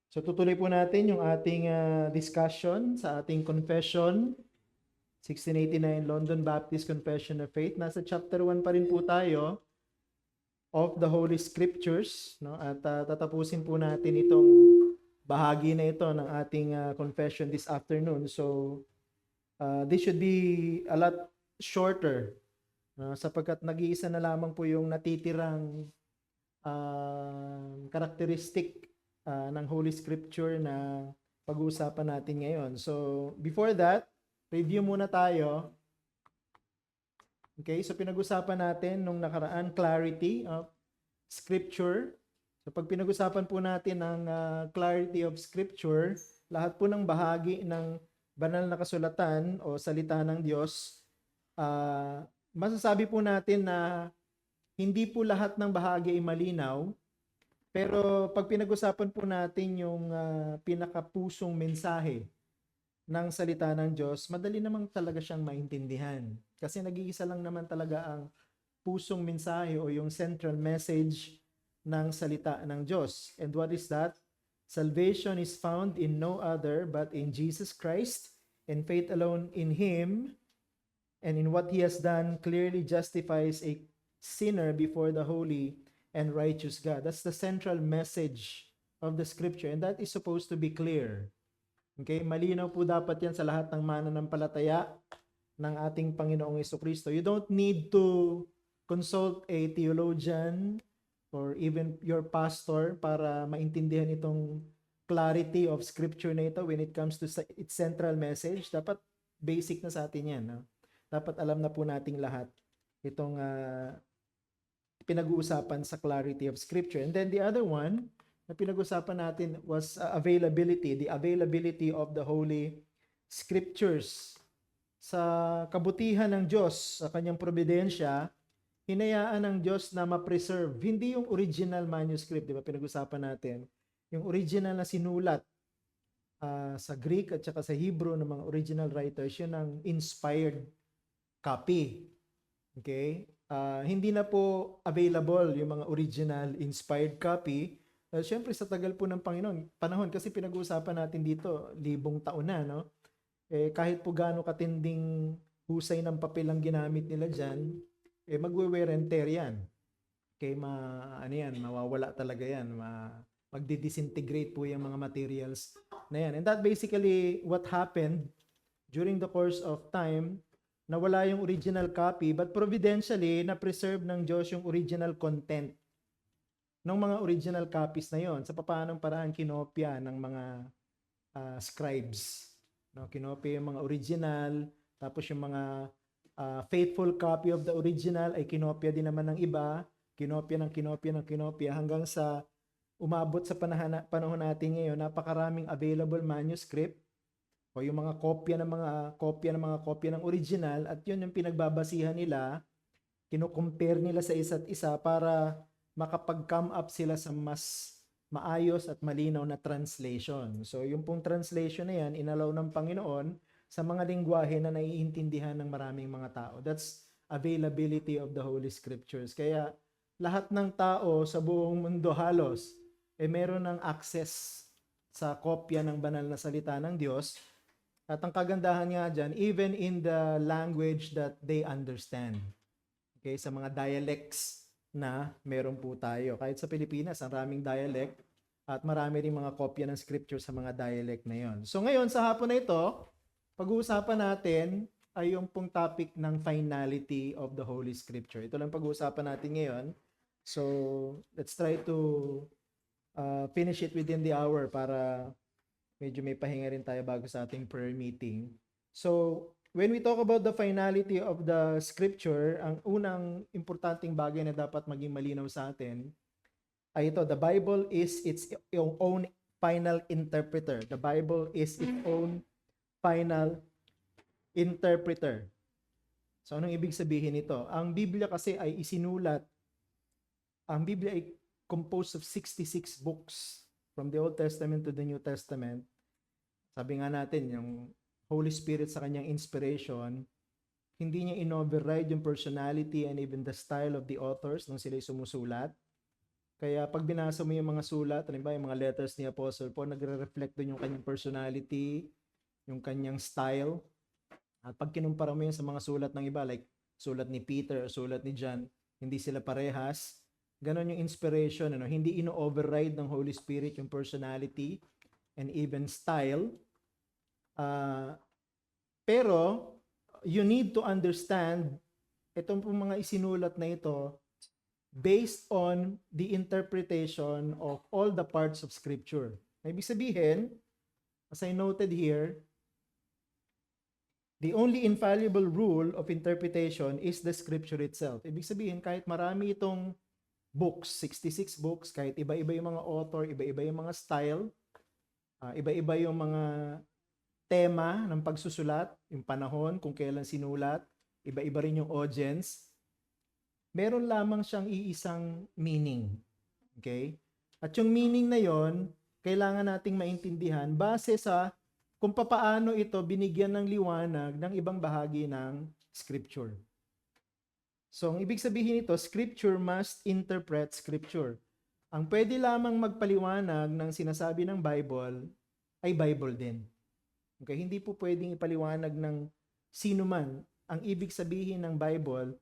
So tutuloy po natin yung ating discussion sa ating confession, 1689 London Baptist Confession of Faith. Nasa chapter 1 pa rin po tayo of the Holy Scriptures, no? At tatapusin po natin itong bahagi na ito ng ating confession this afternoon. So this should be a lot shorter, sapagkat nag-iisa na lamang po yung natitirang characteristic ng Holy Scripture na pag-uusapan natin ngayon. So, before that, review muna tayo. Okay, so pinag-usapan natin nung nakaraan, clarity of Scripture. So, pag pinag-usapan po natin ang clarity of Scripture, lahat po ng bahagi ng banal na kasulatan o salita ng Diyos, masasabi po natin na hindi po lahat ng bahagi ay malinaw, pero pag pinag-usapan po natin yung pinakapusong mensahe ng salita ng Diyos, madali namang talaga siyang maintindihan. Kasi nag-iisa lang naman talaga ang pusong mensahe o yung central message ng salita ng Diyos. And what is that? Salvation is found in no other but in Jesus Christ, and faith alone in Him, and in what He has done clearly justifies a sinner before the holy and righteous God. That's the central message of the Scripture, and that is supposed to be clear. Okay, malinaw po dapat yan sa lahat ng mananampalataya ng ating Panginoong Jesucristo. You don't need to consult a theologian or even your pastor para maintindihan itong clarity of Scripture na ito when it comes to its central message. Dapat basic na sa atin yan. No? Dapat alam na po nating lahat itong pinag-uusapan sa clarity of Scripture. And then the other one na pinag-usapan natin was availability, the availability of the Holy Scriptures. Sa kabutihan ng Diyos, sa kanyang providensya, hinayaan ng Diyos na ma-preserve. Hindi yung original manuscript, di ba? Pinag-usapan natin. Yung original na sinulat sa Greek at saka sa Hebrew ng mga original writers, yun ang inspired copy. Okay? Hindi na po available yung mga original inspired copy. Siyempre sa tagal po ng panahon, kasi pinag-uusapan natin dito, 1,000 taon na, no? Kahit po gaano katinding husay ng papel ang ginamit nila dyan, magwe-wear and tear yan. Okay, mawawala talaga yan. Magdi-disintegrate po yung mga materials na yan. And that basically what happened during the course of time. Nawala yung original copy, but providentially, na-preserve ng Diyos yung original content ng mga original copies na yon. Sa paanong paraan kinopya ng mga scribes. No? Kinopya yung mga original, tapos yung mga faithful copy of the original ay kinopya din naman ng iba, kinopya hanggang sa umabot sa panahon natin ngayon, napakaraming available manuscript o yung mga kopya ng original, at yun yung pinagbabasihan nila, kino-compare nila sa isa't isa para makapag-come up sila sa mas maayos at malinaw na translation. So yung pong translation na yan, inalaw ng Panginoon sa mga lingwahe na naiintindihan ng maraming mga tao. That's availability of the Holy Scriptures. Kaya lahat ng tao sa buong mundo halos meron ng access sa kopya ng banal na salita ng Diyos. At ang kagandahan nga dyan, even in the language that they understand. Okay, sa mga dialects na meron po tayo. Kahit sa Pilipinas, ang raming dialect at marami ring mga kopya ng scripture sa mga dialect na yon. So ngayon, sa hapon na ito, pag-uusapan natin ay yung pong topic ng finality of the Holy Scripture. Ito lang pag-uusapan natin ngayon. So, let's try to finish it within the hour para medyo may pahinga rin tayo bago sa ating prayer meeting. So, when we talk about the finality of the Scripture, ang unang importanteng bagay na dapat maging malinaw sa atin ay ito, the Bible is its own final interpreter. The Bible is its own final interpreter. So, anong ibig sabihin nito? Ang Biblia kasi ay ang Biblia ay composed of 66 books from the Old Testament to the New Testament. Sabi nga natin, yung Holy Spirit sa kanyang inspiration, hindi niya in-override yung personality and even the style of the authors nung sila'y sumusulat. Kaya pag binasa mo yung mga sulat, halimbawa yung mga letters ni Apostle Paul, nagre-reflect doon yung kanyang personality, yung kanyang style. At pag kinumpara mo yun sa mga sulat ng iba, like sulat ni Peter o sulat ni John, hindi sila parehas. Ganon yung inspiration, ano? Hindi ino-override ng Holy Spirit yung personality and even style. Pero, you need to understand itong mga isinulat na ito based on the interpretation of all the parts of Scripture. Ibig sabihin, as I noted here, the only infallible rule of interpretation is the Scripture itself. Ibig sabihin, kahit marami itong books, 66 books, kahit iba-iba yung mga author, iba-iba yung mga style, iba-iba yung mga tema ng pagsusulat, yung panahon, kung kailan sinulat, iba-iba rin yung audience, meron lamang siyang iisang meaning. Okay? At yung meaning na yon, kailangan nating maintindihan base sa kung papaano ito binigyan ng liwanag ng ibang bahagi ng Scripture. So, ang ibig sabihin nito, Scripture must interpret Scripture. Ang pwede lamang magpaliwanag ng sinasabi ng Bible ay Bible din. Okay? Hindi po pwedeng ipaliwanag ng sino man. Ang ibig sabihin ng Bible,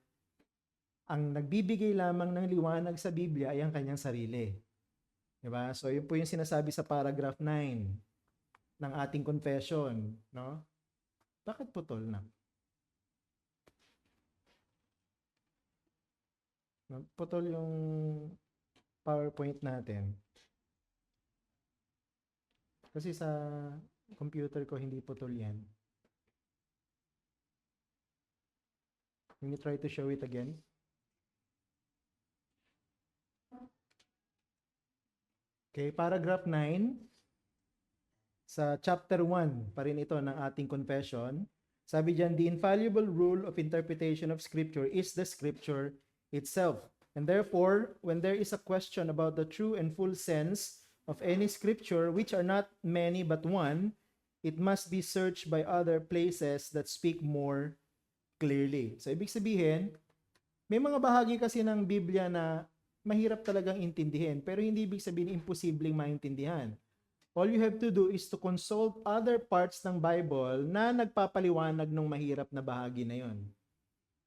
ang nagbibigay lamang ng liwanag sa Biblia ay ang kanyang sarili. Diba? So, yun po yung sinasabi sa paragraph 9 ng ating confession. No? Bakit putol na? Putol yung PowerPoint natin. Kasi sa computer ko hindi putol yan. Let me try to show it again. Okay, paragraph 9 sa chapter 1 pa rin ito ng ating confession. Sabi diyan, the infallible rule of interpretation of Scripture is the Scripture itself. And therefore, when there is a question about the true and full sense of any Scripture, which are not many but one, it must be searched by other places that speak more clearly. So, ibig sabihin, may mga bahagi kasi ng Biblia na mahirap talagang intindihin, pero hindi ibig sabihin imposibleng maintindihan. All you have to do is to consult other parts ng Bible na nagpapaliwanag ng mahirap na bahagi na yon.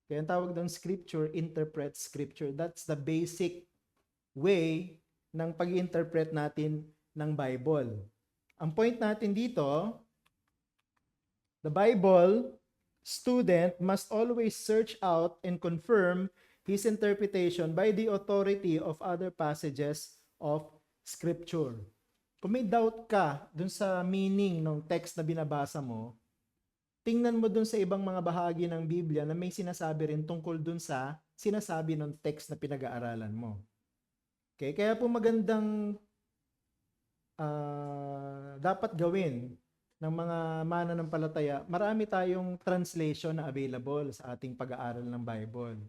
Kaya ang tawag ng Scripture, interpret Scripture. That's the basic way ng pag-interpret natin ng Bible. Ang point natin dito, the Bible student must always search out and confirm his interpretation by the authority of other passages of Scripture. Kung may doubt ka dun sa meaning ng text na binabasa mo, tingnan mo dun sa ibang mga bahagi ng Biblia na may sinasabi rin tungkol dun sa sinasabi ng text na pinag-aaralan mo. Okay? Kaya po magandang dapat gawin ng mga mananampalataya, marami tayong translation na available sa ating pag-aaral ng Bible.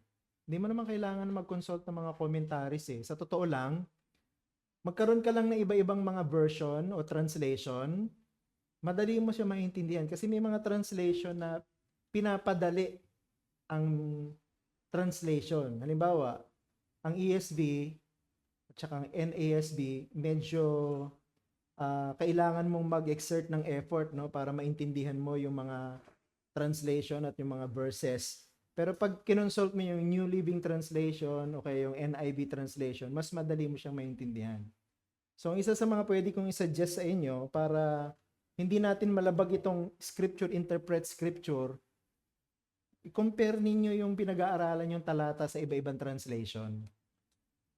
Hindi mo naman kailangan mag-consult ng mga commentaries eh. Sa totoo lang, magkaroon ka lang ng iba-ibang mga version o translation, madali mo siya maintindihan kasi may mga translation na pinapadali ang translation. Halimbawa, ang ESV at saka ang NASB, medyo kailangan mong mag-exert ng effort, no, para maintindihan mo yung mga translation at yung mga verses. Pero pag kinonsult mo yung New Living Translation o kaya yung NIV translation, mas madali mo siyang maintindihan. So, ang isa sa mga pwede kong i-suggest sa inyo para hindi natin malabag itong Scripture interpret Scripture, i-compare ninyo yung pinag-aaralan yung talata sa iba-ibang translation.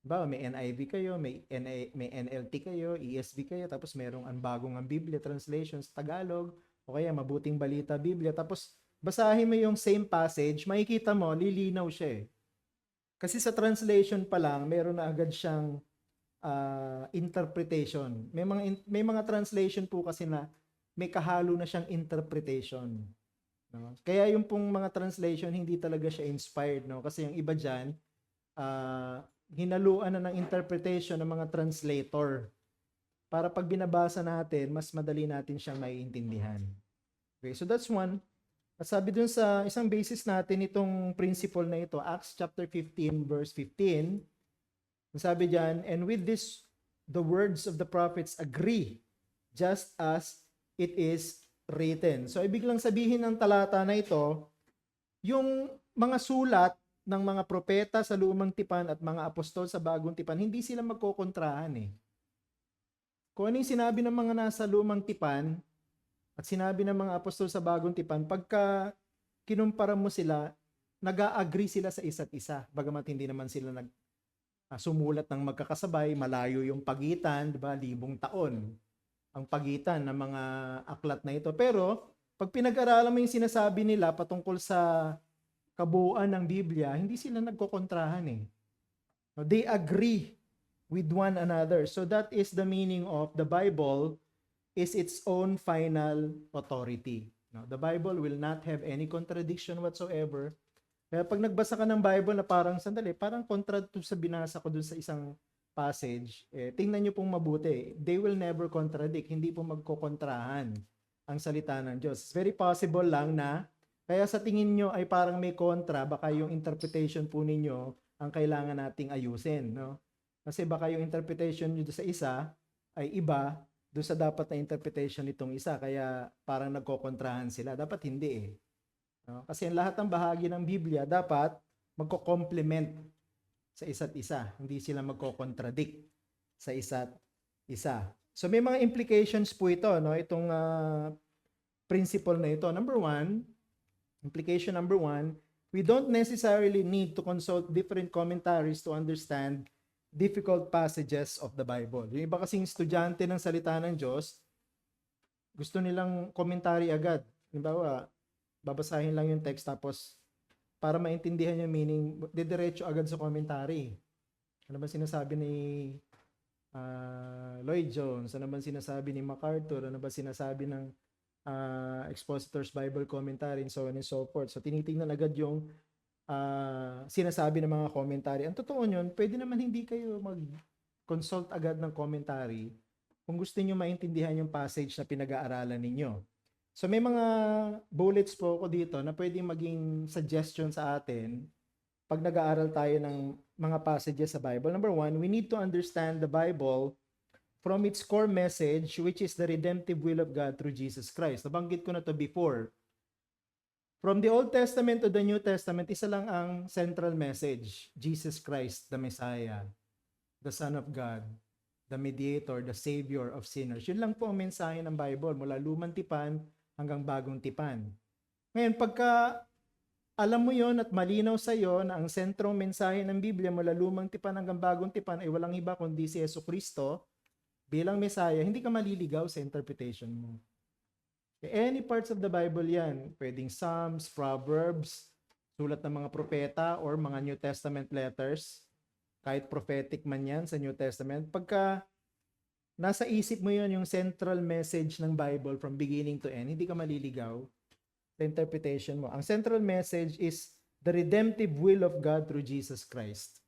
Diba? May NIV kayo, may NLT kayo, ESV kayo, tapos merong ang bagong ang Biblia translations, Tagalog, o kaya Mabuting Balita Biblia, tapos basahin mo yung same passage, makikita mo, lilinaw siya eh. Kasi sa translation pa lang, meron na agad siyang interpretation. May mga translation po kasi na may kahalo na siyang interpretation. No? Kaya yung pong mga translation, hindi talaga siya inspired. No? Kasi yung iba dyan, hinaluan na ng interpretation ng mga translator. Para pag binabasa natin, mas madali natin siyang maiintindihan. Okay, so that's one. At sabi dun sa isang basis natin itong principle na ito, Acts chapter 15 verse 15, Sabi diyan, and with this, the words of the prophets agree, just as it is written. So, ibig lang sabihin ng talata na ito, yung mga sulat ng mga propeta sa Lumang Tipan at mga apostol sa Bagong Tipan, hindi sila magkokontrahan eh. Kung ano yung sinabi ng mga nasa Lumang Tipan at sinabi ng mga apostol sa Bagong Tipan, pagka kinumpara mo sila, nag-a-agree sila sa isa't isa. Bagamat hindi naman sila sumulat ng magkakasabay, malayo yung pagitan, di ba? 1,000 taon ang pagitan ng mga aklat na ito. Pero, pag pinag-aralan mo yung sinasabi nila patungkol sa kabuuan ng Biblia, hindi sila nagkokontrahan eh. They agree with one another. So that is the meaning of the Bible is its own final authority. No, the Bible will not have any contradiction whatsoever. Kaya pag nagbasa ka ng Bible na parang sandali, parang kontra to sa binasa ko dun sa isang passage, tingnan nyo pong mabuti. They will never contradict. Hindi po magkokontrahan ang salita ng Diyos. It's very possible lang na kaya sa tingin nyo ay parang may kontra, baka yung interpretation po ninyo ang kailangan nating ayusin. No? Kasi baka yung interpretation nyo sa isa ay iba doon sa dapat na interpretation nitong isa. Kaya parang nagkokontrahan sila. Dapat hindi eh. No? Kasi ang lahat ng bahagi ng Biblia dapat magko-complement sa isa't isa. Hindi sila magko-contradict sa isa't isa. So may mga implications po ito, no? Itong principle na ito. Implication number one, we don't necessarily need to consult different commentaries to understand difficult passages of the Bible. Yung iba kasing estudyante ng salita ng Diyos, gusto nilang commentary agad. Halimbawa, babasahin lang yung text tapos para maintindihan yung meaning, didiretso agad sa commentary. Ano ba sinasabi ni Lloyd Jones? Ano ba sinasabi ni MacArthur? Ano ba sinasabi ng Expositor's Bible Commentary and so on and so forth. So tinitingnan agad yung sinasabi ng mga commentary. Ang totoo nyon, pwede naman hindi kayo mag-consult agad ng commentary kung gusto niyo maintindihan yung passage na pinag-aaralan ninyo. So may mga bullets po ako dito na pwedeng maging suggestion sa atin pag nag-aaral tayo ng mga passages sa Bible. Number one, we need to understand the Bible from its core message, which is the redemptive will of God through Jesus Christ. Nabanggit ko na to before. From the Old Testament to the New Testament, isa lang ang central message. Jesus Christ, the Messiah, the Son of God, the Mediator, the Savior of sinners. Yun lang po ang mensahe ng Bible, mula Lumang Tipan hanggang Bagong Tipan. Ngayon, pagka alam mo yon at malinaw sa iyo na ang sentrong mensahe ng Biblia mula Lumang Tipan hanggang Bagong Tipan ay walang iba kundi si Jesucristo, bilang Messiah, hindi ka maliligaw sa interpretation mo. Any parts of the Bible yan, pwedeng Psalms, Proverbs, sulat ng mga propeta, or mga New Testament letters, kahit prophetic man yan sa New Testament, pagka nasa isip mo yun yung central message ng Bible from beginning to end, hindi ka maliligaw sa interpretation mo. Ang central message is the redemptive will of God through Jesus Christ.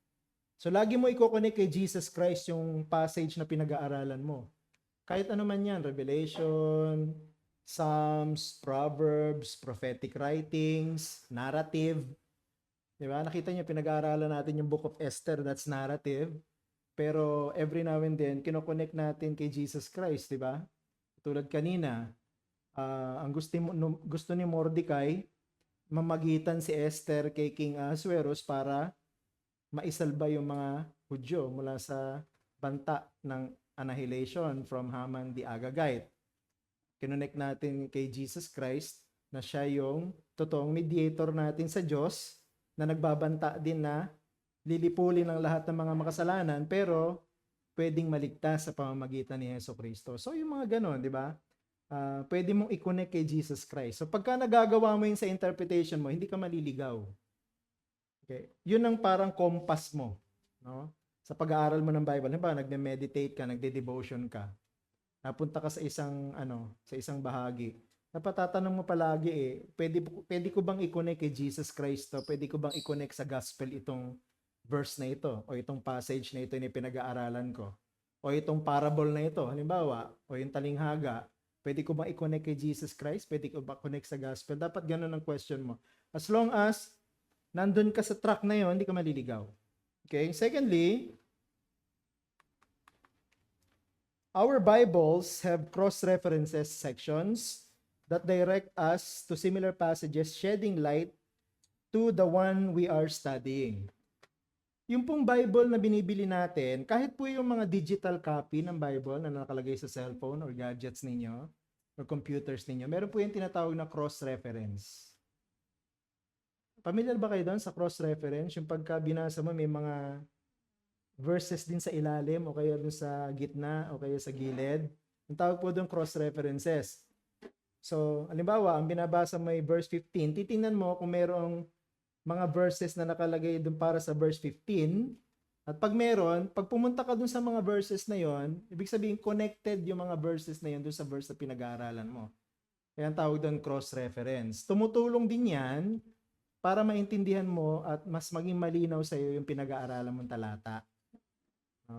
So, lagi mo i-connect kay Jesus Christ yung passage na pinag-aaralan mo. Kahit ano man yan, Revelation, Psalms, Proverbs, prophetic writings, narrative. Diba? Nakita niyo, pinag-aaralan natin yung Book of Esther, that's narrative. Pero every now and then, kinoconnect natin kay Jesus Christ, diba? Tulad kanina, ang gusto ni Mordecai, mamagitan si Esther kay King Ahasuerus para maisalba yung mga Hudyo mula sa banta ng annihilation from Haman the Agagite. Kinonect natin kay Jesus Christ na siya yung totoong mediator natin sa Diyos na nagbabanta din na lilipulin ang lahat ng mga makasalanan pero pwedeng maligtas sa pamamagitan ni Jesucristo. So yung mga ganon, di ba? Pwede mong i-connect kay Jesus Christ. So pagka nagagawa mo yun sa interpretation mo, hindi ka maliligaw. Okay. Yun ang parang compass mo, no? Sa pag-aaral mo ng Bible. Halimbawa, nagme-meditate ka, nagde-devotion ka. Napunta ka sa isang bahagi. Dapat tatanong mo palagi pwede ko bang i-connect kay Jesus Christ to? Pwede ko bang i-connect sa gospel itong verse na ito o itong passage na ito na pinag-aaralan ko? O itong parable na ito, halimbawa, o yung talinghaga, pwede ko bang i-connect kay Jesus Christ? Pwede ko ba connect sa gospel? Dapat ganun ang question mo. As long as nandun ka sa track na yon, hindi ka maliligaw. Okay? Secondly, Our Bibles have cross-references sections that direct us to similar passages shedding light to the one we are studying. Yung pong Bible na binibili natin, kahit po yung mga digital copy ng Bible na nakalagay sa cellphone or gadgets ninyo or computers ninyo, meron po yung tinatawag na cross-reference. Familiar ba kayo doon sa cross-reference? Yung pagka binasa mo, may mga verses din sa ilalim o kaya doon sa gitna o kaya sa gilid. Ang tawag po doon cross-references. So, halimbawa, ang binabasa mo ay verse 15, titingnan mo kung merong mga verses na nakalagay doon para sa verse 15. At pag meron, pag pumunta ka doon sa mga verses na yon, ibig sabihin connected yung mga verses na yon doon sa verse na pinag-aaralan mo. Kaya ang tawag doon cross-reference. Tumutulong din yan para maintindihan mo at mas maging malinaw sa iyo yung pinag-aaralan mong talata.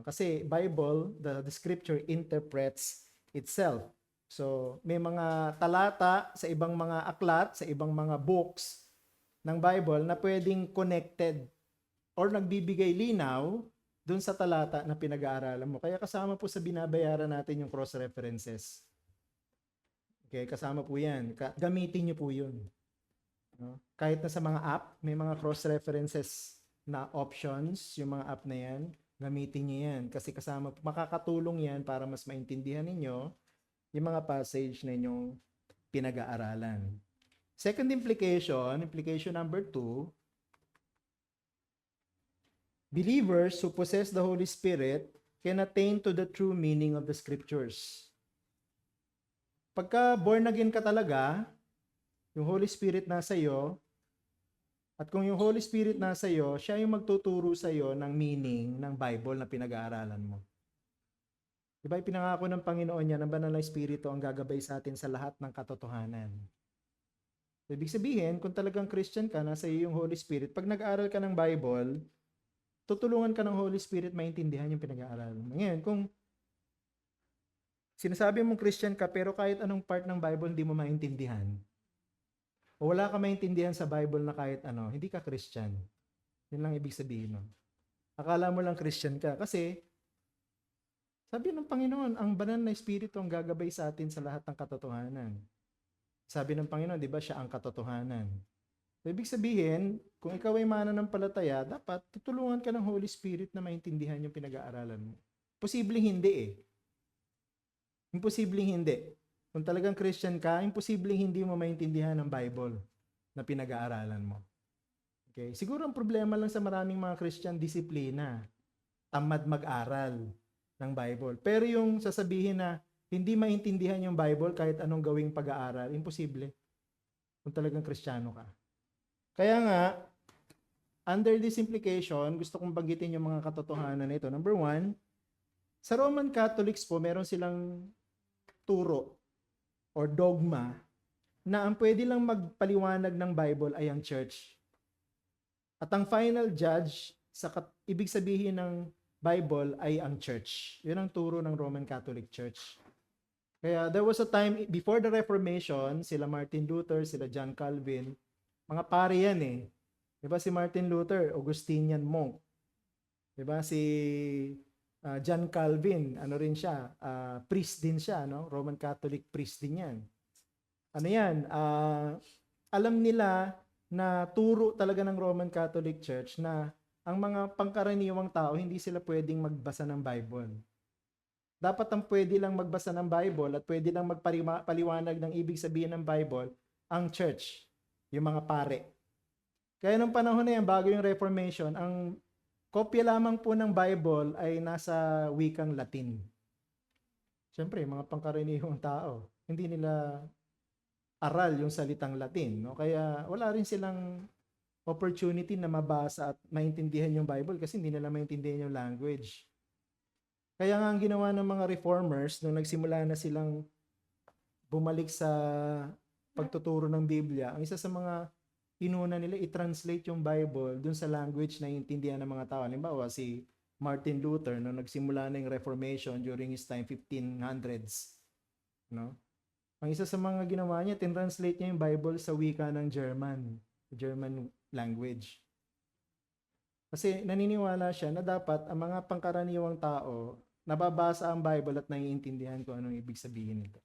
Kasi Bible, the scripture interprets itself. So, may mga talata sa ibang mga aklat, sa ibang mga books ng Bible na pwedeng connected or nagbibigay linaw dun sa talata na pinag-aaralan mo. Kaya kasama po sa binabayaran natin yung cross-references. Okay, kasama po yan. Gamitin nyo po yun. No? Kahit na sa mga app, may mga cross-references na options, yung mga app na yan, gamitin nyo yan. Kasi kasama, makakatulong yan para mas maintindihan ninyo yung mga passage na inyong pinag-aaralan. Second implication number 2, believers who possess the Holy Spirit can attain to the true meaning of the Scriptures. Pagka born again ka talaga, yung Holy Spirit nasa iyo, at kung yung Holy Spirit nasa iyo, siya yung magtuturo sa iyo ng meaning ng Bible na pinag-aaralan mo. Diba, ipinangako ng Panginoon niya ng Banal na Espiritu ang gagabay sa atin sa lahat ng katotohanan. Ibig sabihin, kung talagang Christian ka, nasa iyo yung Holy Spirit, pag nag-aaral ka ng Bible, tutulungan ka ng Holy Spirit maintindihan yung pinag-aaralan mo. Ngayon, kung sinasabi mong Christian ka, pero kahit anong part ng Bible hindi mo maintindihan, o wala ka maintindihan sa Bible na kahit ano, hindi ka Christian. Yun lang ibig sabihin nun. Akala mo lang Christian ka. Kasi, sabi ng Panginoon, ang Banal na Espiritu ang gagabay sa atin sa lahat ng katotohanan. Sabi ng Panginoon, di ba, siya ang katotohanan. So, ibig sabihin, kung ikaw ay mananampalataya, dapat tutulungan ka ng Holy Spirit na maintindihan yung pinag-aaralan mo. Posibleng hindi eh. Imposibleng hindi. Kung talagang Christian ka, imposibleng hindi mo maintindihan ang Bible na pinag-aaralan mo. Okay? Siguro ang problema lang sa maraming mga Christian, disiplina. Tamad mag-aral ng Bible. Pero yung sasabihin na hindi maintindihan yung Bible kahit anong gawing pag-aaral, imposible. Kung talagang Kristiyano ka. Kaya nga, under this implication, gusto kong banggitin yung mga katotohanan nito. Number 1, sa Roman Catholics po, meron silang turo or dogma na ang pwede lang magpaliwanag ng Bible ay ang church. At ang final judge sa ibig sabihin ng Bible ay ang church. Yun ang turo ng Roman Catholic Church. Kaya there was a time before the Reformation, sila Martin Luther, sila John Calvin, mga pare yan eh. Diba si Martin Luther, Augustinian monk. Diba si John Calvin, ano rin siya, priest din siya, no? Roman Catholic priest din yan. Ano yan? Alam nila na turo talaga ng Roman Catholic Church na ang mga pangkaraniwang tao, hindi sila pwedeng magbasa ng Bible. Dapat ang pwede lang magbasa ng Bible at pwede lang magpaliwanag ng ibig sabihin ng Bible, ang church, yung mga pare. Kaya nung panahon na yan, bago yung Reformation, ang kopya lamang po ng Bible ay nasa wikang Latin. Siyempre, mga pangkaraniwang tao, hindi nila aral yung salitang Latin. No? Kaya wala rin silang opportunity na mabasa at maintindihan yung Bible kasi hindi nila maintindihan yung language. Kaya nga ang ginawa ng mga reformers nung nagsimula na silang bumalik sa pagtuturo ng Biblia, ang isa sa mga inuna nila i-translate yung Bible dun sa language na intindihan ng mga tao. Halimbawa, si Martin Luther nung nagsimula na yung Reformation during his time, 1500s. No? Ang isa sa mga ginawa niya, tinranslate niya yung Bible sa wika ng German language. Kasi naniniwala siya na dapat ang mga pangkaraniwang tao nababasa ang Bible at naiintindihan ko anong ibig sabihin nito.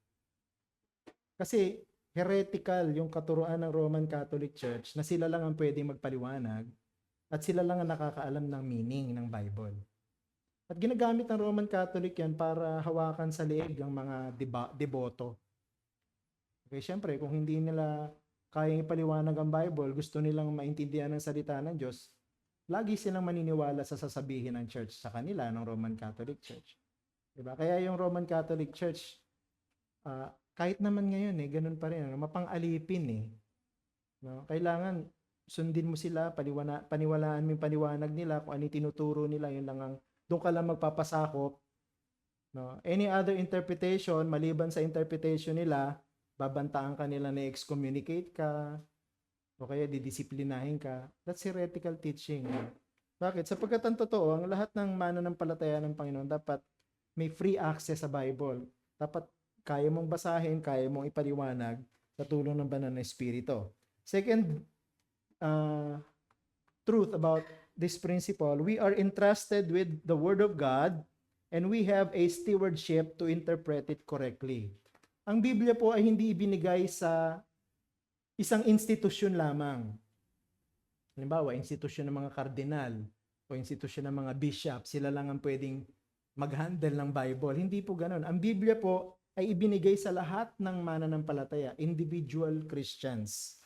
Kasi heretical yung katuruan ng Roman Catholic Church na sila lang ang pwedeng magpaliwanag at sila lang ang nakakaalam ng meaning ng Bible. At ginagamit ng Roman Catholic yan para hawakan sa leeg ang mga deboto. Okay, syempre, kung hindi nila kayang ipaliwanag ang Bible, gusto nilang maintindihan ng salita ng Diyos, lagi silang maniniwala sa sasabihin ng church sa kanila, ng Roman Catholic Church. Diba? Kaya yung Roman Catholic Church, kahit naman ngayon, ganun pa rin, mapang-alipin eh. No? Kailangan sundin mo sila, paniwalaan mo yung paniwanag nila, kung ano yung tinuturo nila, yun lang ang, doon ka lang magpapasakop. No? Any other interpretation, maliban sa interpretation nila, babantaan ka nila na excommunicate ka, o kaya didisiplinahin ka. That's heretical teaching. Bakit? Sapagkat ang totoo, ang lahat ng mananampalataya ng Panginoon dapat may free access sa Bible. Dapat kaya mong basahin, kaya mong ipaliwanag sa tulong ng banal na Espiritu. Second truth about this principle, we are entrusted with the Word of God and we have a stewardship to interpret it correctly. Ang Biblia po ay hindi ibinigay sa isang institusyon lamang. Halimbawa, institusyon ng mga kardinal o institusyon ng mga bishop, sila lang ang pwedeng mag-handle ng Bible. Hindi po ganun. Ang Biblia po ay ibinigay sa lahat ng mananampalataya, individual Christians.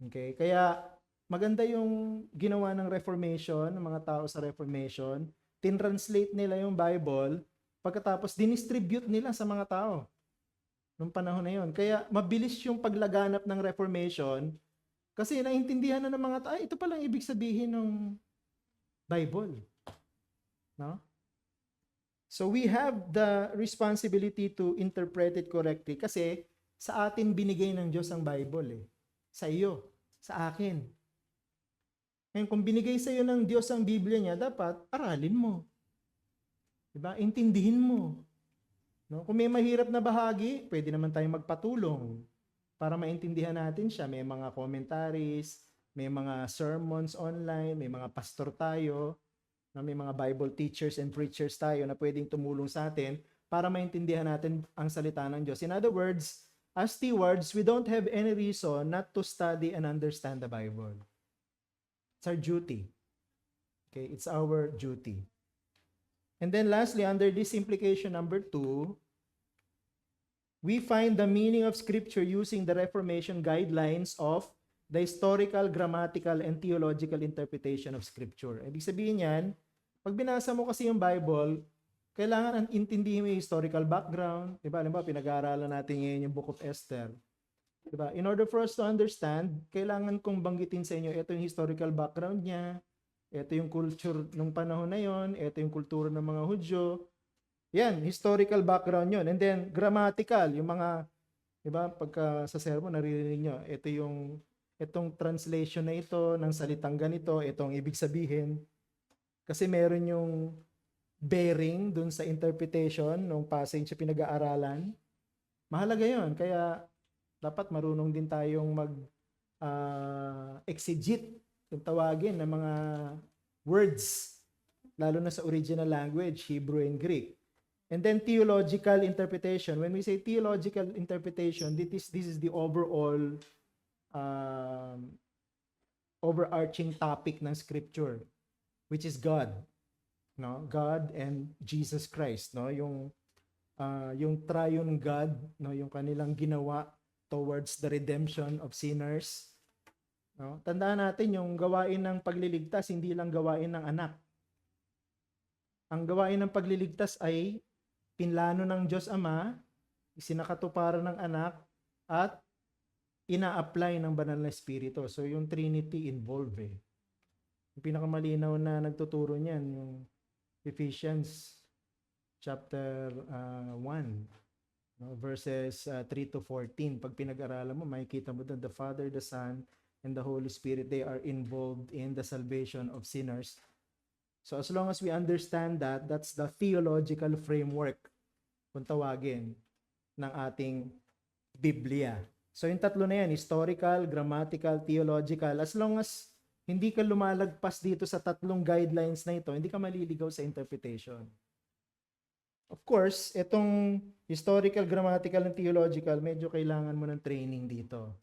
Okay? Kaya maganda yung ginawa ng Reformation, ng mga tao sa Reformation, tinranslate nila yung Bible, pagkatapos dinistribute nila sa mga tao nung panahon na yun. Kaya mabilis yung paglaganap ng Reformation kasi naintindihan na ng mga tao, ito palang ibig sabihin ng Bible. No? So we have the responsibility to interpret it correctly kasi sa atin binigay ng Diyos ang Bible eh. Sa iyo, sa akin. Ngayon, kung binigay sa iyo ng Diyos ang Biblia niya, dapat aralin mo. Diba? Intindihin mo. No? Kung may mahirap na bahagi, pwede naman tayong magpatulong para maintindihan natin siya. May mga commentaries, may mga sermons online, may mga pastor tayo, may mga Bible teachers and preachers tayo na pwedeng tumulong sa atin para maintindihan natin ang salita ng Diyos. In other words, as stewards, we don't have any reason not to study and understand the Bible. It's our duty. Okay, it's our duty. And then lastly, under this implication number 2, we find the meaning of Scripture using the Reformation guidelines of the historical, grammatical, and theological interpretation of Scripture. Ibig sabihin yan, pag binasa mo kasi yung Bible, kailangan intindihin mo yung historical background. Diba? Alam ba, pinag-aaralan natin ngayon yung Book of Esther. Diba? In order for us to understand, kailangan kong banggitin sa inyo, ito yung historical background niya, ito yung culture nung panahon na yon, ito yung kultura ng mga Hudyo. Yan, historical background yon. And then, grammatical, yung mga, diba, pagka sa sermon, naririnig nyo, itong translation na ito, ng salitang ganito, itong ibig sabihin. Kasi meron yung bearing dun sa interpretation ng passage sa pinag-aaralan. Mahalaga yon. Kaya, dapat marunong din tayong exegete, yung tawagin ng mga words, lalo na sa original language, Hebrew and Greek. And then theological interpretation. When we say theological interpretation, this is the overall overarching topic ng Scripture, which is God, no? God and Jesus Christ, no? Yung triune God, no? Yung kanilang ginawa towards the redemption of sinners. No? Tandaan natin yung gawain ng pagliligtas, hindi lang gawain ng anak. Ang gawain ng pagliligtas ay pinlano ng Diyos Ama, isinakatuparan ng anak, at ina-apply ng banal na Espiritu. So yung Trinity involved eh. Yung pinakamalinaw na nagtuturo niyan, yung Ephesians chapter 1, no? Verses 3 to 14. Pag pinag-aralan mo, makikita mo doon, the Father, the Son, and the Holy Spirit, they are involved in the salvation of sinners. So as long as we understand that, that's the theological framework, kung tawagin, ng ating Biblia. So yung tatlo na yan, historical, grammatical, theological, as long as hindi ka lumalagpas dito sa tatlong guidelines na ito, hindi ka maliligaw sa interpretation. Of course, itong historical, grammatical, and theological, medyo kailangan mo ng training dito.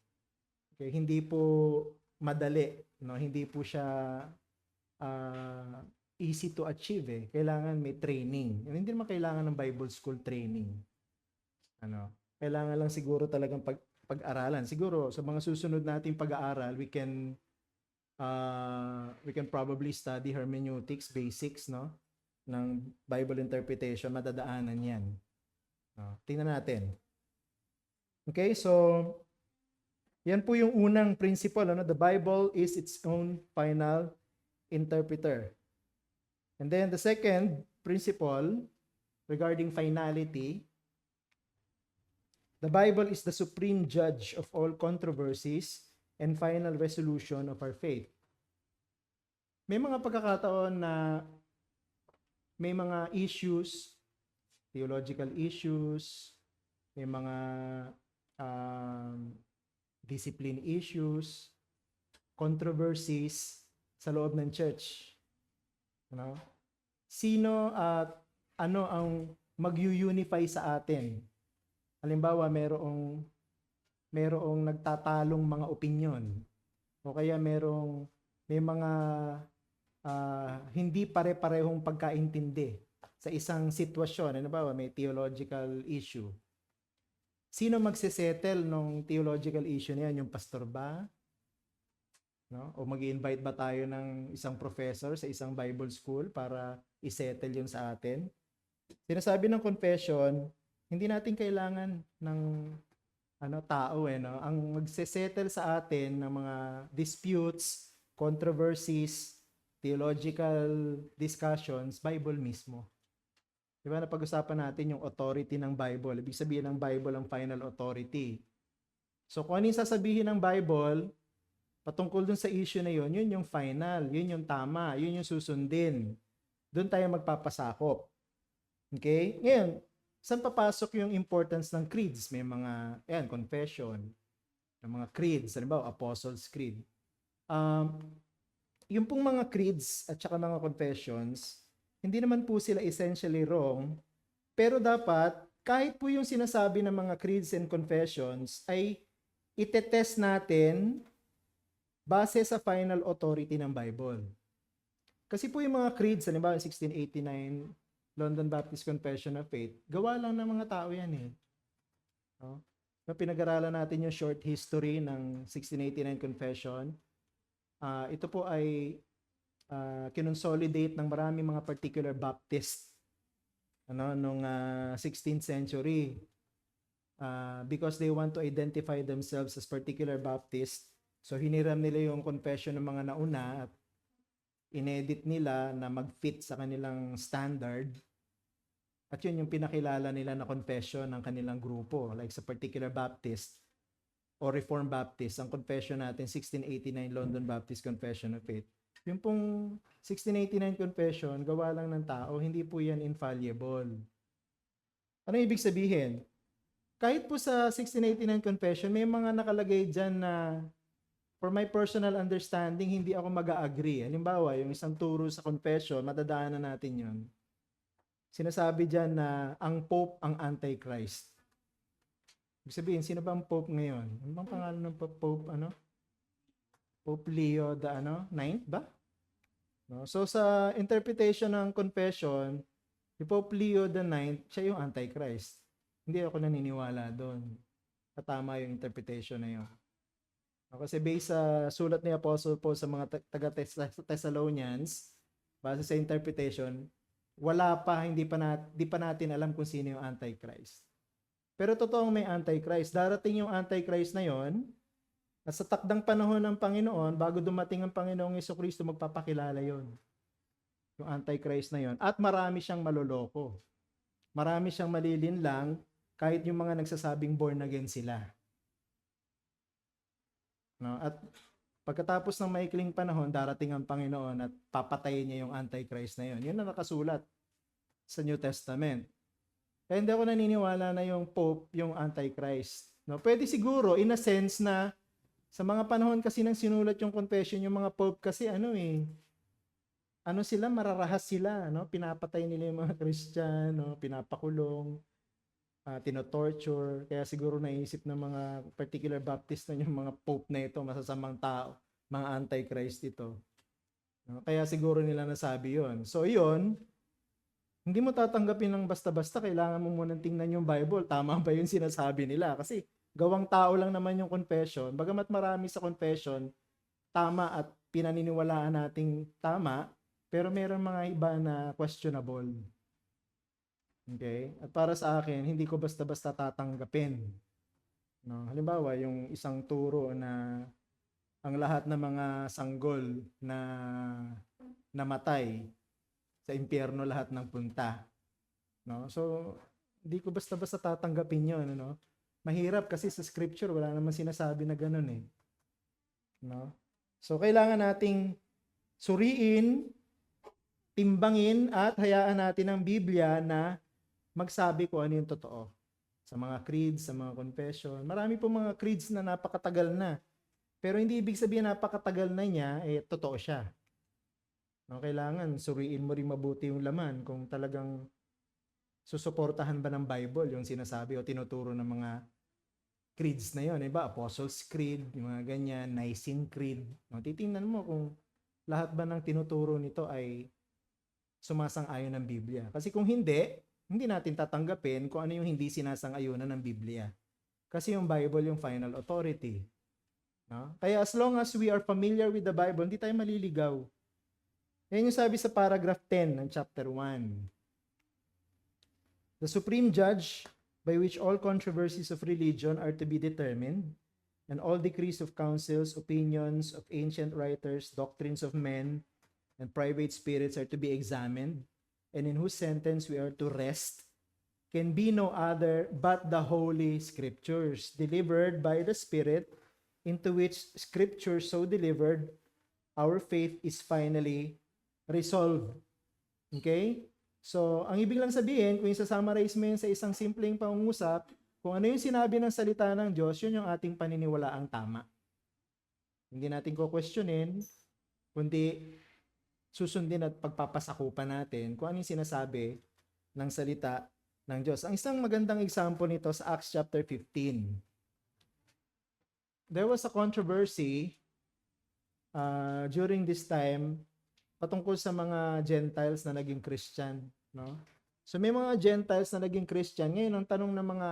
Okay, hindi po madali, no? Hindi po siya easy to achieve eh. Kailangan may training. Hindi naman kailangan ng Bible school training. Ano? Kailangan lang siguro talagang pag-aralan. Siguro sa mga susunod nating pag-aaral, we can probably study hermeneutics, basics, no? Ng Bible interpretation, madadaanan yan. Tingnan natin. Okay, so yan po yung unang principle. Ano? The Bible is its own final interpreter. And then the second principle regarding finality, the Bible is the supreme judge of all controversies and final resolution of our faith. May mga pagkakataon na may mga issues, theological issues, may mga discipline issues, controversies sa loob ng church. Ano? Sino at ano ang mag-unify sa atin? Halimbawa, merong nagtatalong mga opinyon o kaya may mga hindi pare-parehong pagkaintindi sa isang sitwasyon. Halimbawa, may theological issue. Sino magsesettle ng theological issue niyan? Yung pastor ba? No? O mag-invite ba tayo ng isang professor sa isang Bible school para isettle yun sa atin? Sinasabi ng confession, hindi natin kailangan ng tao no? Ang magsesettle sa atin ng mga disputes, controversies, theological discussions, Bible mismo. Diba napag-usapan natin yung authority ng Bible. Ibig sabihin ng Bible ang final authority. So kung ano yung sasabihin ng Bible, patungkol dun sa issue na yun yung final, yun yung tama, yun yung susundin. Doon tayo magpapasakop. Okay? Ngayon, saan papasok yung importance ng creeds? May mga, confession, ng mga creeds, halimbawa, Apostles' Creed. Yung pong mga creeds at saka mga confessions, hindi naman po sila essentially wrong, pero dapat, kahit po yung sinasabi ng mga creeds and confessions, ay itetest natin base sa final authority ng Bible. Kasi po yung mga creeds, halimbawa 1689, London Baptist Confession of Faith, gawa lang ng mga tao yan eh. No? Pinag-aralan natin yung short history ng 1689 Confession. Ito po ay kinonsolidate ng marami mga particular Baptist nung 16th century. Because they want to identify themselves as particular Baptist, so hiniram nila yung confession ng mga nauna at inedit nila na mag-fit sa kanilang standard. At yun yung pinakilala nila na confession ng kanilang grupo. Like sa particular Baptist o Reformed Baptist, ang confession natin, 1689 London Baptist Confession of Faith. Yung pong 1689 confession, gawa lang ng tao, hindi po yan infallible. Ano ibig sabihin? Kahit po sa 1689 confession, may mga nakalagay dyan na for my personal understanding, hindi ako mag-agree. Halimbawa, yung isang turo sa confession, madadaanan natin yun. Sinasabi dyan na ang Pope ang Antichrist. Ibig sabihin, sino ba ang Pope ngayon? Ano bang pangalan ng Pope? Pope Leo the 9th ba? No? So sa interpretation ng confession, yung Pope Leo the 9th, siya yung Antichrist. Hindi ako naniniwala doon. Tama yung interpretation na yun. Kasi based sa sulat ni Apostle Paul sa mga taga-Thessalonians, base sa interpretation, hindi pa natin alam kung sino yung Antichrist. Pero totoong may Antichrist. Darating yung Antichrist na yon, at sa takdang panahon ng Panginoon, bago dumating ang Panginoong Jesucristo, magpapakilala yon. Yung Antichrist na yon. At marami siyang maloloko. Marami siyang malilinlang, kahit yung mga nagsasabing born again sila. No? At pagkatapos ng maikling panahon, darating ang Panginoon at papatayin niya yung Antichrist na yun. Yun na nakasulat sa New Testament. Kaya hindi ako naniniwala na yung Pope yung Antichrist. No? Pwede siguro, in a sense na sa mga panahon kasi nang sinulat yung confession, yung mga Pope kasi ano sila, mararahas sila, no? Pinapatay nila yung mga Christian, no? Pinapakulong, tinotorture. Kaya siguro naisip ng mga particular Baptist na yung mga pope na ito, masasamang tao, mga antichrist ito. No? Kaya siguro nila nasabi yon. So yun, hindi mo tatanggapin ng basta-basta, kailangan mo munang tingnan yung Bible. Tama ba yung sinasabi nila? Kasi gawang tao lang naman yung confession. Bagamat marami sa confession, tama at pinaniniwalaan nating tama, pero meron mga iba na questionable. Okay? At para sa akin, hindi ko basta-basta tatanggapin. No? Halimbawa, yung isang turo na ang lahat ng mga sanggol na namatay sa impyerno lahat ng punta. No? So, hindi ko basta-basta tatanggapin yun. No? Mahirap kasi sa scripture, wala naman sinasabi na ganun eh. No? So, kailangan nating suriin, timbangin, at hayaan natin ang Biblia na magsabi kung ano yung totoo. Sa mga creeds, sa mga confession. Marami po mga creeds na napakatagal na. Pero hindi ibig sabihin napakatagal na niya, totoo siya. No, kailangan suriin mo rin mabuti yung laman kung talagang susuportahan ba ng Bible yung sinasabi o tinuturo ng mga creeds na yun. Diba? Apostles' Creed, yung mga ganyan, Nicene Creed. No, titingnan mo kung lahat ba ng tinuturo nito ay sumasang-ayon ng Biblia. Kasi kung hindi natin tatanggapin kung ano yung hindi sinasang-ayunan ng Biblia. Kasi yung Bible yung final authority. No? Kaya as long as we are familiar with the Bible, hindi tayo maliligaw. Yan yung sabi sa paragraph 10 ng chapter 1. The supreme judge by which all controversies of religion are to be determined, and all decrees of councils, opinions of ancient writers, doctrines of men, and private spirits are to be examined, and in whose sentence we are to rest, can be no other but the Holy Scriptures, delivered by the Spirit, into which Scripture so delivered, our faith is finally resolved. Okay? So, ang ibig lang sabihin, kung isa-summarize mo yun sa isang simpleng pangungusap, kung ano yung sinabi ng salita ng Diyos, yun yung ating paniniwalaang tama. Hindi natin ko-questionin, kundi susundin at pagpapasakupan natin kung ano yung sinasabi ng salita ng Diyos. Ang isang magandang example nito sa Acts chapter 15. There was a controversy during this time patungkol sa mga Gentiles na naging Christian, no? So may mga Gentiles na naging Christian. Ngayon, ang tanong ng mga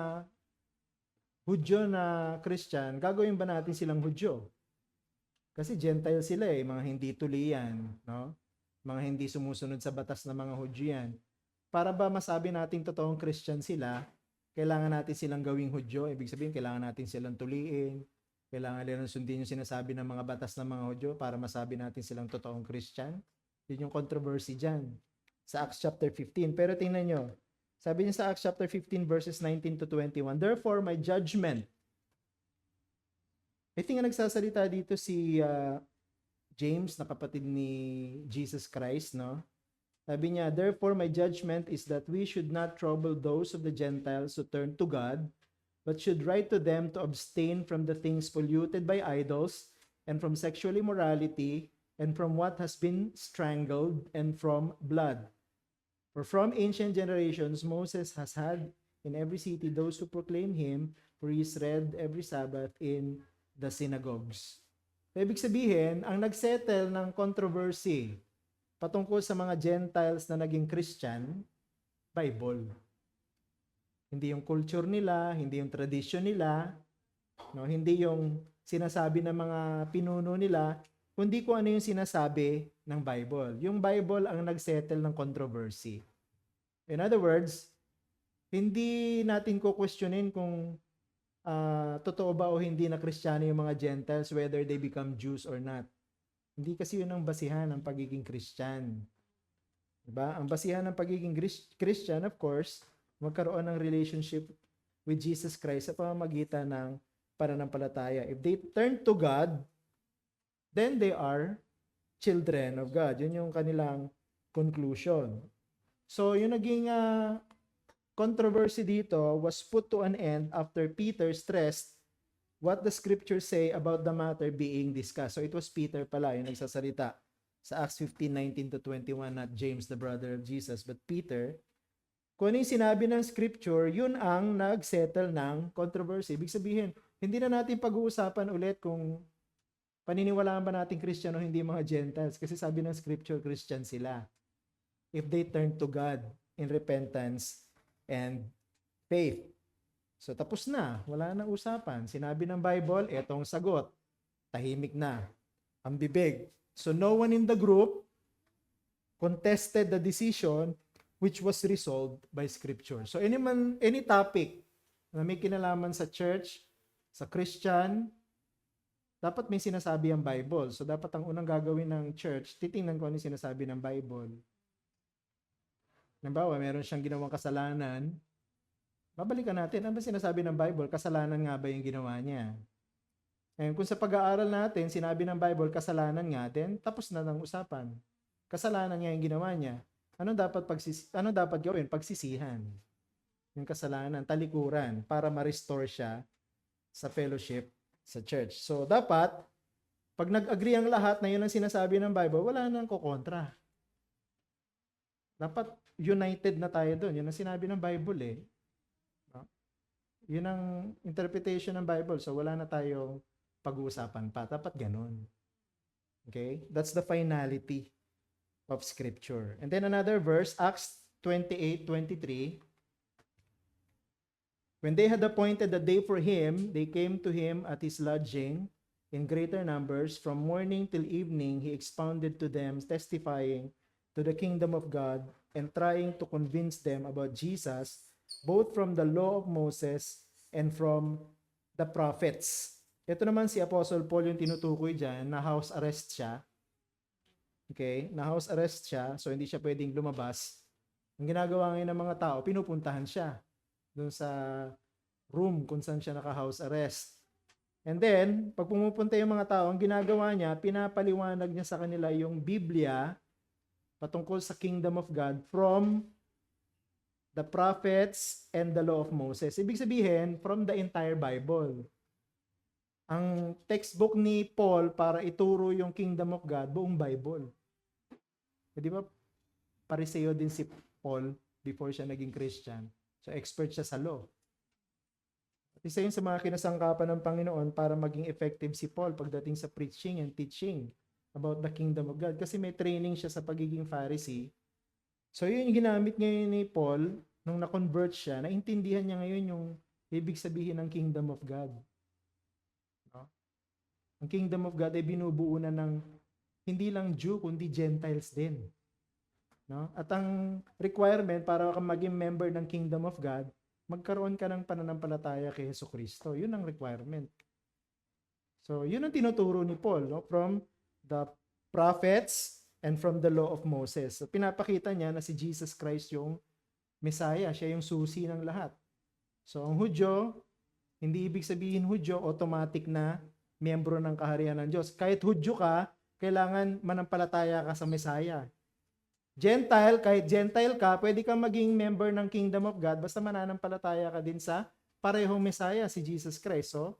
Hudyo na Christian, gagawin ba natin silang Hudyo? Kasi Gentile sila mga hindi tulian, no? Mga hindi sumusunod sa batas ng mga Hudyo yan. Para ba masabi natin totoong Christian sila, kailangan natin silang gawing Hudyo. Ibig sabihin, kailangan natin silang tuliin. Kailangan nilang sundin yung sinasabi ng mga batas ng mga Hudyo para masabi natin silang totoong Christian. Yun yung controversy dyan sa Acts chapter 15. Pero tingnan nyo, sabi niya sa Acts chapter 15 verses 19 to 21, therefore my judgment. I think nagsasalita dito si James na kapatid ni Jesus Christ, no? Sabi niya, therefore my judgment is that we should not trouble those of the Gentiles who turn to God, but should write to them to abstain from the things polluted by idols, and from sexual immorality, and from what has been strangled, and from blood. For from ancient generations Moses has had in every city those who proclaim him, for he is read every Sabbath in the synagogues. So, ibig sabihin, ang nagsettle ng controversy patungkol sa mga Gentiles na naging Christian, Bible. Hindi yung culture nila, hindi yung tradition nila, no? Hindi yung sinasabi ng mga pinuno nila, kundi kung ano yung sinasabi ng Bible. Yung Bible ang nagsettle ng controversy. In other words, hindi natin kukwestiyonin kung totoo ba o hindi na Kristiyano yung mga Gentiles, whether they become Jews or not. Hindi kasi yun ang basihan ng pagiging Christian. Diba? Ang basihan ng pagiging Christian, of course, magkaroon ng relationship with Jesus Christ sa pamamagitan ng pananampalataya. If they turn to God, then they are children of God. Yun yung kanilang conclusion. So, yung naging controversy dito was put to an end after Peter stressed what the scriptures say about the matter being discussed. So, it was Peter pala yung nagsasalita sa Acts 15:19-21, not James, the brother of Jesus, but Peter, kung ano yung sinabi ng scripture, yun ang nag-settle ng controversy. Ibig sabihin, hindi na natin pag-uusapan ulit kung paniniwalaan ba natin Christian o hindi mga Gentiles. Kasi sabi ng scripture, Christian sila. If they turn to God in repentance and faith. So tapos na, wala na usapan. Sinabi ng Bible, etong sagot. Tahimik na. Ang bibig. So no one in the group contested the decision which was resolved by scripture. So any topic na may kinalaman sa church, sa Christian, dapat may sinasabi ang Bible. So dapat ang unang gagawin ng church, titingnan ko ano yung sinasabi ng Bible. Halimbawa, meron siyang ginawang kasalanan, babalikan natin, ano ba sinasabi ng Bible? Kasalanan nga ba yung ginawa niya? Ngayon, kung sa pag-aaral natin, sinabi ng Bible, kasalanan nga din, tapos na ng usapan. Kasalanan nga yung ginawa niya. Ano dapat gawin? Pagsisihan. Yung kasalanan, talikuran, para ma-restore siya sa fellowship sa church. So, dapat, pag nag-agree ang lahat na yun ang sinasabi ng Bible, wala nang kukontra. Dapat united na tayo doon. Yun ang sinabi ng Bible eh. No? Yun ang interpretation ng Bible. So, wala na tayong pag-uusapan pa. Dapat ganun. Okay? That's the finality of Scripture. And then another verse, Acts 28:23. When they had appointed a day for him, they came to him at his lodging in greater numbers. From morning till evening, he expounded to them, testifying to the kingdom of God and trying to convince them about Jesus, both from the law of Moses and from the prophets. Ito naman si Apostle Paul yung tinutukoy dyan, na house arrest siya. Okay? Na house arrest siya, so hindi siya pwedeng lumabas. Ang ginagawa ngayon ng mga tao, pinupuntahan siya doon sa room kung saan siya naka-house arrest. And then, pag pumupunta yung mga tao, ang ginagawa niya, pinapaliwanag niya sa kanila yung Biblia patungkol sa kingdom of God from the prophets and the law of Moses. Ibig sabihin, from the entire Bible. Ang textbook ni Paul para ituro yung kingdom of God, buong Bible. E di ba, Pariseo din si Paul before siya naging Christian. So, expert siya sa law. At isa yun sa mga kinasangkapan ng Panginoon para maging effective si Paul pagdating sa preaching and teaching about the kingdom of God. Kasi may training siya sa pagiging Pharisee. So, yun yung ginamit ngayon ni Paul nung na-convert siya, naintindihan niya ngayon yung ibig sabihin ng kingdom of God. No? Ang kingdom of God ay binubuo na ng hindi lang Jew, kundi Gentiles din. No? At ang requirement para maging member ng kingdom of God, magkaroon ka ng pananampalataya kay Jesucristo. Yun ang requirement. So, yun ang tinuturo ni Paul, no? From the prophets and from the law of Moses. So, pinapakita niya na si Jesus Christ yung Messiah. Siya yung susi ng lahat. So, ang Hudyo, hindi ibig sabihin Hudyo, automatic na miyembro ng kaharian ng Diyos. Kahit Hudyo ka, kailangan manampalataya ka sa Messiah. Gentile, kahit Gentile ka, pwede kang maging member ng Kingdom of God basta mananampalataya ka din sa parehong Messiah, si Jesus Christ. So,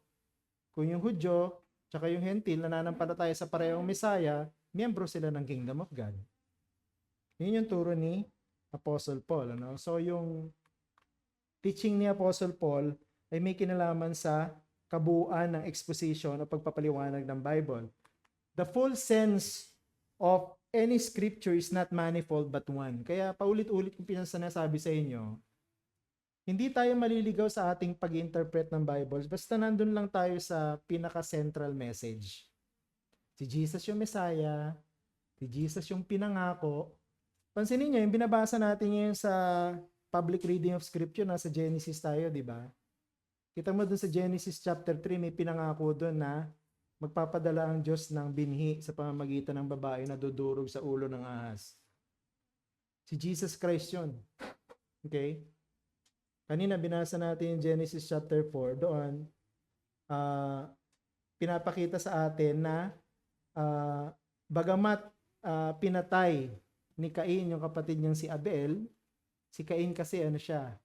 kung yung Hudyo, tsaka yung Hentil, nananampalataya sa parehong Messiah, miyembro sila ng Kingdom of God. Yun yung turo ni Apostle Paul. Ano? So, yung teaching ni Apostle Paul ay may kinalaman sa kabuuan ng exposition o pagpapaliwanag ng Bible. The full sense of any scripture is not manifold but one. Kaya paulit-ulit kong pinasanasabi sa inyo, hindi tayo maliligaw sa ating pag-interpret ng Bible basta nandun lang tayo sa pinaka-central message. Si Jesus yung Messiah, si Jesus yung pinangako. Pansinin niyo, yung binabasa natin ngayon sa public reading of scripture, nasa Genesis tayo, di ba? Kita mo dun sa Genesis chapter 3, may pinangako dun na magpapadala ang Diyos ng binhi sa pamamagitan ng babae na dudurog sa ulo ng ahas. Si Jesus Christ yun. Okay? Kanina binasa natin yung Genesis chapter 4. Doon, pinapakita sa atin na bagamat pinatay ni Cain yung kapatid niyang si Abel, si Cain kasi ano siya,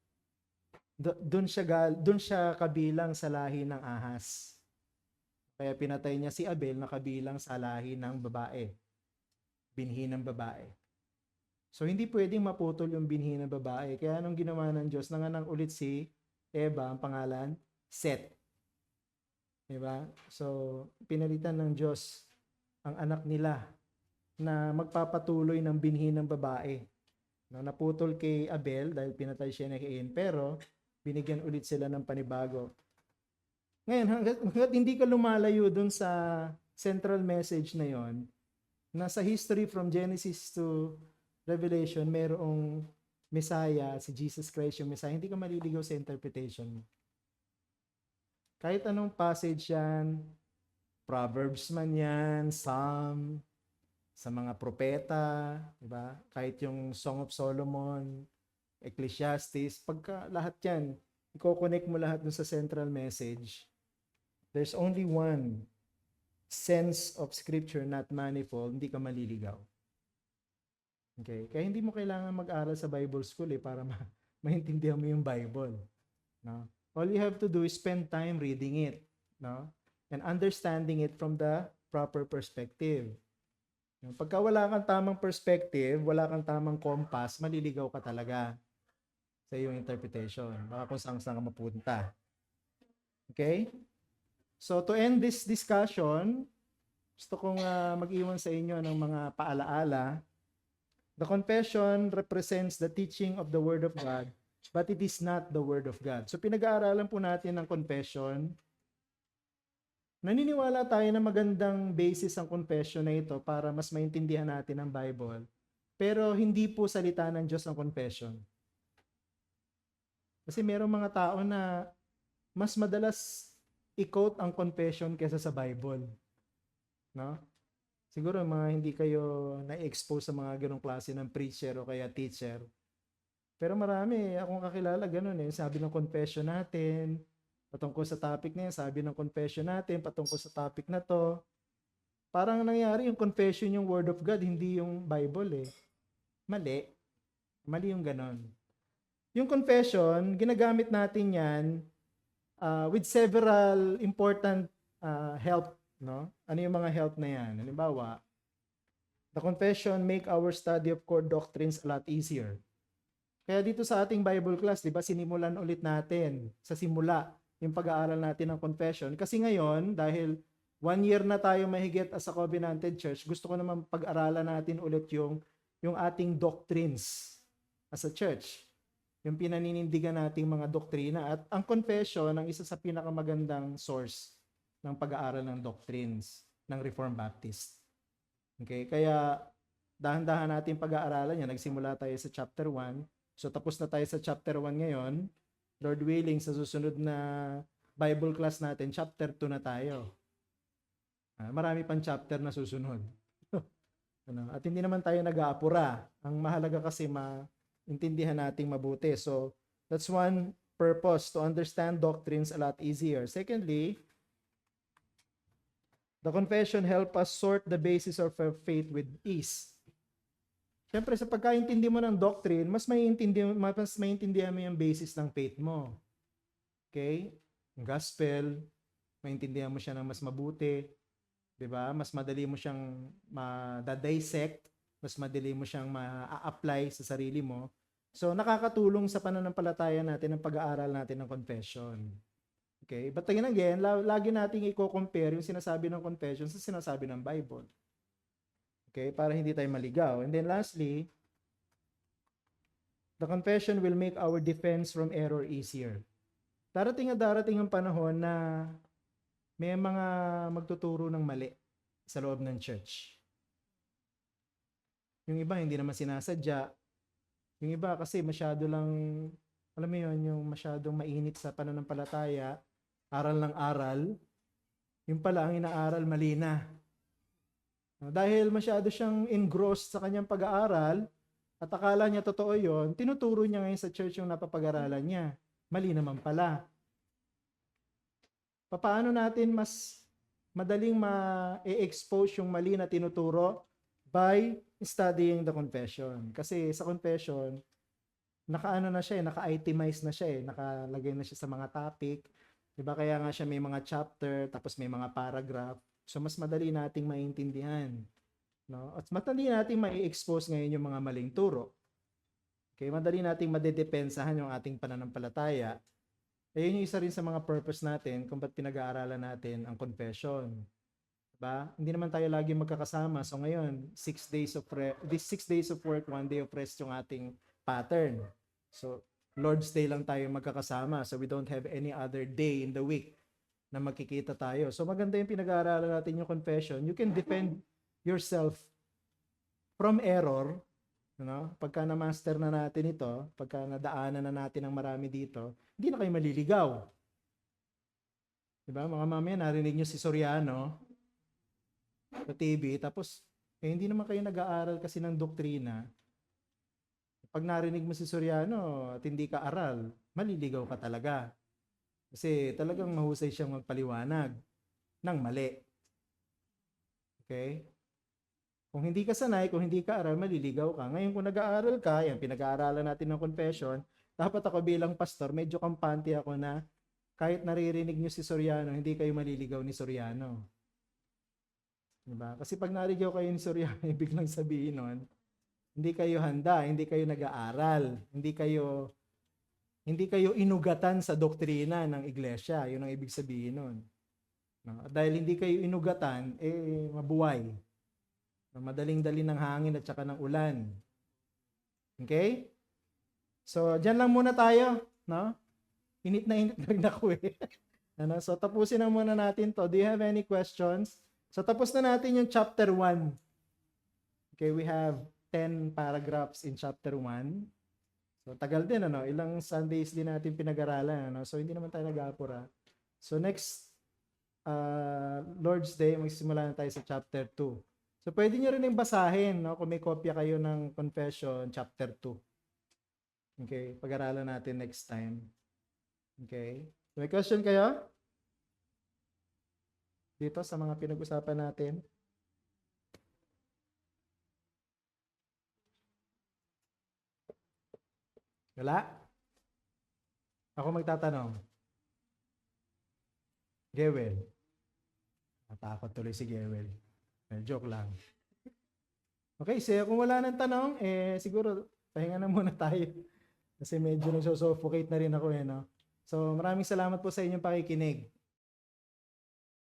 doon siya kabilang sa lahi ng ahas. Kaya pinatay niya si Abel na kabilang sa lahi ng babae. binhi ng babae. So, hindi pwedeng maputol yung binhi ng babae. Kaya anong ginawa ng Diyos? Nanganak ulit si Eva, ang pangalan, Seth. Diba? So, pinalitan ng Diyos ang anak nila na magpapatuloy ng binhi ng babae. No, naputol kay Abel dahil pinatay siya ni Cain, pero binigyan ulit sila ng panibago. Ngayon, hanggat hindi ka lumalayo dun sa central message na yon, na sa history from Genesis to Revelation, merong Messiah, si Jesus Christ yung Messiah, hindi ka maliligaw sa interpretation mo. Kahit anong passage yan, Proverbs man yan, Psalm, sa mga propeta, diba? Kahit yung Song of Solomon, Ecclesiastes, pagka lahat yan, i-connect mo lahat dun sa central message. There's only one sense of scripture, not manifold, hindi ka maliligaw. Okay? Kaya hindi mo kailangan mag-aral sa Bible school para maintindihan mo yung Bible. No? All you have to do is spend time reading it, no? And understanding it from the proper perspective. Pagka wala kang tamang perspective, wala kang tamang compass, maliligaw ka talaga sa iyong interpretation. Baka kung saan ka mapunta. Okay? So to end this discussion, gusto kong mag-iwan sa inyo ng mga paalaala. The confession represents the teaching of the Word of God, but it is not the Word of God. So pinag-aaralan po natin ng confession. Naniniwala tayo na magandang basis ang confession na ito para mas maintindihan natin ang Bible. Pero hindi po salita ng Diyos ang confession. Kasi mayroong mga tao na mas madalas i-quote ang confession kaysa sa Bible. No? Siguro mga hindi kayo na-expose sa mga ganong klase ng preacher o kaya teacher. Pero marami akong kakilala ganun sabi ng confession natin, patungkol sa topic na yan, sabi ng confession natin, patungkol sa topic na to. Parang nangyari yung confession yung Word of God, hindi yung Bible Mali. Mali yung ganon. Yung confession, ginagamit natin yan with several important help. No? Ano yung mga help na yan? Halimbawa, the confession make our study of core doctrines a lot easier. Kaya dito sa ating Bible class, di ba, sinimulan ulit natin sa simula yung pag-aaral natin ng confession. Kasi ngayon, dahil 1 year na tayo mahigit as a Covenanted Church, gusto ko naman pag-aralan natin ulit yung ating doctrines as a church. Yung pinaninindigan nating mga doktrina. At ang confession, ang isa sa pinakamagandang source ng pag-aaral ng doctrines ng Reformed Baptist. Okay? Kaya dahan-dahan natin pag-aaralan yan. Nagsimula tayo sa chapter 1. So tapos na tayo sa chapter 1 ngayon. Lord willing, sa susunod na Bible class natin, chapter 2 na tayo. Marami pang chapter na susunod. At hindi naman tayo nag-aapura. Ang mahalaga kasi maintindihan nating mabuti. So, that's one purpose, to understand doctrines a lot easier. Secondly, the confession help us sort the basis of our faith with ease. Siyempre, sa pagkaintindi mo ng doctrine, mas maintindihan mo yung basis ng faith mo. Okay? Yung gospel, maintindihan mo siya ng mas mabuti. Diba? Mas madali mo siyang ma-dissect, mas madali mo siyang ma-apply sa sarili mo. So, nakakatulong sa pananampalataya natin ang pag-aaral natin ng confession. Okay? But again, lagi nating i-compare yung sinasabi ng confession sa sinasabi ng Bible. Okay, para hindi tayo maligaw. And then lastly, the confession will make our defense from error easier. Darating ang panahon na may mga magtuturo ng mali sa loob ng church. Yung iba hindi naman sinasadya. Yung iba kasi masyado lang, alam mo yun, yung masyadong mainit sa pananampalataya, aral ng aral. Yung pala ang inaaral mali na. Dahil masyado siyang engrossed sa kanyang pag-aaral at akala niya totoo yon, tinuturo niya ngayon sa church yung napapag-aralan niya. Mali naman pala. Paano natin mas madaling ma-expose yung mali na tinuturo? By studying the confession. Kasi sa confession, naka-itemize na siya nakalagay na siya sa mga topic. Diba? Kaya nga siya may mga chapter, tapos may mga paragraph. So, mas madali nating maintindihan No? At madali natin mai-expose ngayon yung mga maling turo. Okay, madali nating madedepensahan yung ating pananampalataya. Ayun yung isa rin sa mga purpose natin kung ba't pinag-aaralan natin ang confession. Diba? Hindi naman tayo lagi magkakasama. So ngayon, 6 days of this 6 days of work, 1 day of rest yung ating pattern. So Lord's Day lang tayo magkakasama. So we don't have any other day in the week na magkikita tayo. So maganda yung pinag-aaralan natin yung confession. You can defend yourself from error. Pagka na-master na natin ito, pagka nadaanan na natin ang marami dito, hindi na kayo maliligaw. Diba? Mga mamaya, narinig nyo si Soriano sa TV, tapos hindi naman kayo nag-aaral kasi ng doktrina. Pag narinig mo si Soriano at hindi ka aral, maliligaw ka talaga. Kasi talagang mahusay siyang magpaliwanag ng mali. Okay? Kung hindi ka sanay, kung hindi ka aral, maliligaw ka. Ngayon kung nag-aaral ka, yan, pinag-aaralan natin ng confession, dapat ako bilang pastor, medyo kampante ako na kahit naririnig nyo si Soriano, hindi kayo maliligaw ni Soriano. Diba? Kasi pag narigaw kayo ni Soriano, ibig lang sabihin nun, hindi kayo handa, hindi kayo nag-aaral, hindi kayo inugatan sa doktrina ng iglesia. Yun ang ibig sabihin nun. No? Dahil hindi kayo inugatan, mabuhay. Madaling-dali ng hangin at saka ng ulan. Okay? So, dyan lang muna tayo. No? Init na rin ako eh. So, tapusin na muna natin to. Do you have any questions? So, tapos na natin yung chapter 1. Okay, we have 10 paragraphs in chapter 1. So, tagal din, Ilang Sundays din natin pinag-aralan, So, hindi naman tayo nag-aapura. So, next Lord's Day, magsisimula na tayo sa chapter 2. So, pwede nyo rin yung basahin, kung may kopya kayo ng Confession, chapter 2. Okay, pag-aralan natin next time. Okay. So, may question kayo? Dito sa mga pinag-usapan natin? Wala? Ako magtatanong. Gewel. Natakot tuloy si Gewel. Joke lang. Okay, so kung wala nang tanong, siguro pahinga na muna tayo. Kasi medyo nagsusuffocate na rin ako So maraming salamat po sa inyong pakikinig.